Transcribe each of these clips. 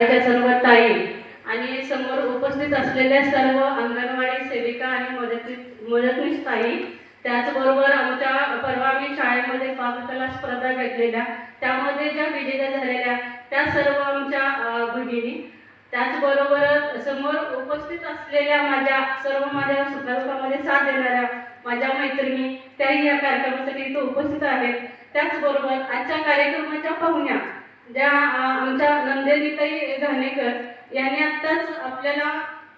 त्या सर्व ताई आणि समोर उपस्थित असलेल्या सर्व अंगणवाडी सेविका आणि मदतनीस ताई, त्याचबरोबर आमच्या परवा आम्ही शाळेमध्ये पाककला स्पर्धा घेतलेल्या त्यामध्ये ज्या विजेत्या झालेल्या त्या सर्व आमच्या भगिनी, त्याचबरोबर समोर उपस्थित असलेल्या माझ्या सुखदुःखामध्ये साथ देणाऱ्या माझ्या मैत्रिणी त्याही या कार्यक्रमासाठी इथे उपस्थित आहेत. त्याचबरोबर आजच्या कार्यक्रमाच्या पाहुण्या ज्या आमच्या नंदिनीताई घाणेकर यांनी आत्ताच आपल्याला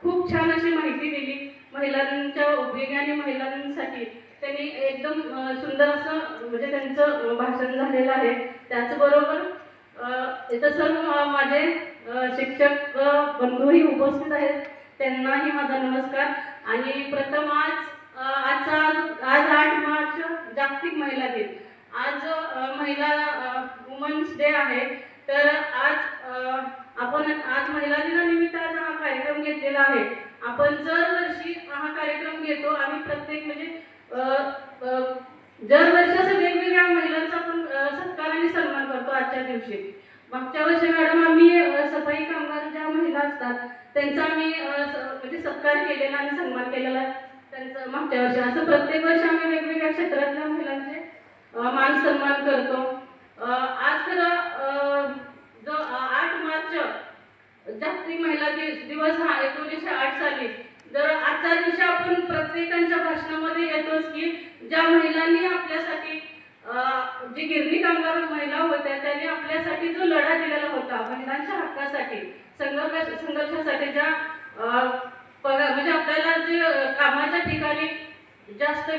खूप छान अशी माहिती दिली महिलांच्या उपयोगी आणि महिलांसाठी. त्यांनी एकदम सुंदर असं म्हणजे त्यांचं भाषण झालेलं आहे. त्याचबरोबर इथं सर्व माझे शिक्षक बंधूही उपस्थित आहेत, त्यांनाही माझा नमस्कार. आणि प्रथम आज 8 मार्च जागतिक महिला दिन. आज महिला वुमन्स डे आहे. तर आज महिला दिनानिमित्त आज हा कार्यक्रम घेतलेला आहे. आपण दरवर्षी हा कार्यक्रम घेतो. आम्ही प्रत्येक म्हणजे दरवर्षी असं वेगवेगळ्या महिलांचा आपण सत्कार आणि सन्मान करतो. आजच्या दिवशी मागच्या वर्षी मॅडम आम्ही सफाई कामगार ज्या महिला असतात त्यांचा आम्ही म्हणजे सत्कार केलेला आणि सन्मान केलेला त्यांचं मागच्या वर्षी. असं प्रत्येक वर्षी आम्ही वेगवेगळ्या क्षेत्रातल्या महिलांचे मान सन्मान करतो. आज तर जो 8 मार्च जागतिक महिला दिवस हा 1908 साली. जर आजच्या दिवशी आपण प्रत्येकाच्या भाषणामध्ये येतोच की ज्या महिलांनी आपल्यासाठी जी गिरणी कामगार महिला होत्या त्यांनी आपल्यासाठी जो लढा दिलेला होता महिलांच्या हक्कासाठी, संघर्षासाठी, ज्या म्हणजे आपल्याला जे कामाच्या ठिकाणी जास्त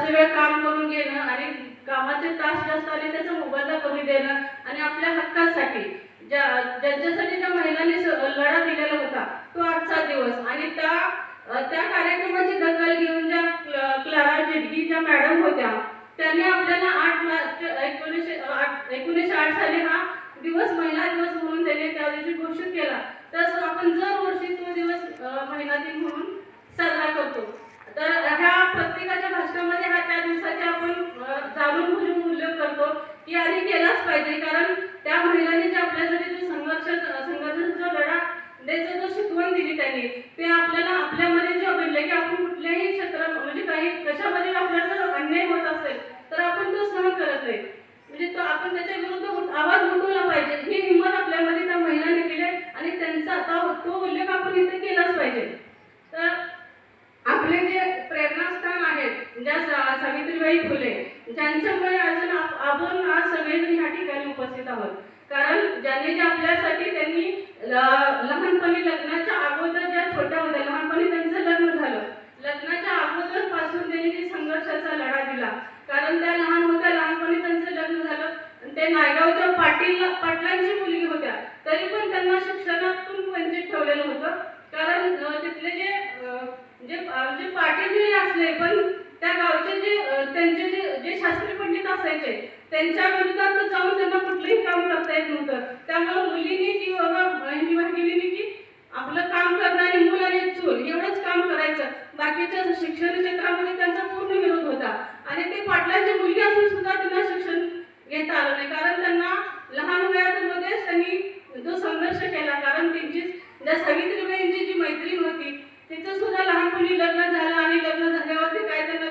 वेळ काम करून घेणं आणि कामाचे तास जास्त आणि त्याचा मोबदला कमी देणं आणि आपल्या हक्कासाठी ज्यांच्यासाठी ज्या महिलांनी लढा दिलेला होता तो आजचा दिवस. आणि त्या कार्यक्रमाची दखल घेऊन ज्या क्लारा जेडगी ज्या मॅडम होत्या त्यांनी आपल्याला 8 मार्च 1908 साली हा दिवस महिला दिवस म्हणून त्यांनी त्या दिवशी घोषित केला. तसं आपण दरवर्षी तो दिवस महिला दिन म्हणून साजरा करतो. तर ह्या प्रत्येकाच्या भाषणामध्ये त्या दिवसाचे आपण जाणून बुजून उल्लेख करतो की आणि केलाच पाहिजे. कारण त्या महिलांनी जे आपल्यासाठी जो संघर्षाचा लढा द्यायचा जो शिकवण दिली त्यांनी ते आपल्याला आपल्यामध्ये जे अभिनले की आपण कुठल्याही क्षेत्रात म्हणजे काही कशामध्ये आपल्याला जर अन्याय होत असेल तर आपण तो सहन करत नाही, म्हणजे तो आपण त्याच्या विरुद्ध आवाज उठवला पाहिजे. ही हिंमत आपल्यामध्ये त्या महिलांनी केली आणि त्यांचा तो उल्लेख आपण इथे केलाच पाहिजे. तर आपले जे प्रेरणास्थान आहेत ज्या सावित्रीबाई फुले ज्यांच्यामुळे आपण आज सगळेजण या ठिकाणी उपस्थित आहोत. कारण ज्यांनी आपल्यासाठी त्यांनी लहानपणी लग्नाच्या अगोदर ज्या छोट्या होत्या लहानपणी त्यांचं लग्न झालं, लग्नाच्या अगोदर पासून त्यांनी जी संघर्षाचा लढा दिला. कारण त्या लहान होत्या, लहानपणी त्यांचं लग्न झालं, ते नायगावच्या पाटलांची मुलगी होत्या तरी पण त्यांना शिक्षणातून वंचित ठेवलेलं होतं. कारण तिथले जे पाटील असले पण त्या गावचे त्यांचे जे शास्त्री पंडित असायचे त्यांच्या विरोधात जाऊन त्यांना कुठलंही काम करता येत नव्हतं. त्यामुळे मुलींनी जी हिंमत केली की आपलं काम करणारी मूल आणि चूल एवढंच काम करायचं, बाकीच्या शिक्षण क्षेत्रामध्ये त्यांचा पूर्ण विरोध होता. आणि ते पाटलांची मुलगी असून सुद्धा त्यांना शिक्षण घेता आलं नाही. कारण त्यांना लहान वयामध्येच त्यांनी जो संघर्ष केला. कारण त्यांची ज्या सावित्रीबाईंची जी मैत्रीण होती तिचं सुद्धा लहानपणी लग्न झालं आणि लग्न झाल्यावरती काय त्यांना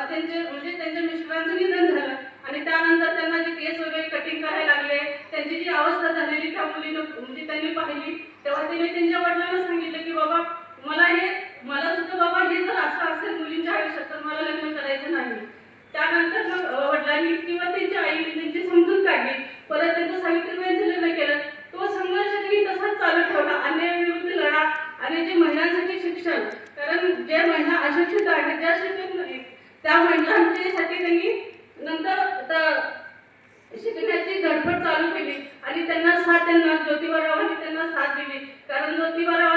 त्यांच्या मिस्टरांचं निधन झालं आणि त्यानंतर त्यांना जे केस वगैरे कटिंग करायला लागले, त्यांची जी अवस्था झालेली त्या मुलीनं म्हणजे त्यांनी पाहिली तेव्हा त्यांनी त्यांच्या वडिलांना सांगितलं की बाबा मला सुद्धा बाबा हे जर असं असेल मुलींच्या आयुष्यात तर मला लग्न करायचं नाही. त्यानंतर मग वडिलांनी किंवा त्यांच्या आईने त्यांची समजून काढली, परत त्यांचं सावित्रीबाईंचं लग्न केलं. तो संघर्ष त्यांनी तसाच चालू ठेवला, अन्यायाविरुद्ध लढा आणि जे महिलांसाठी शिक्षण, कारण ज्या महिला अशिक्षित आहेत ज्या शिक्षित नाही त्या महिलांसाठी त्यांनी नंतर शिकण्याची धडपड चालू केली आणि त्यांना ज्योतिबा रावांनी त्यांना साथ दिली. कारण ज्योतिबा राव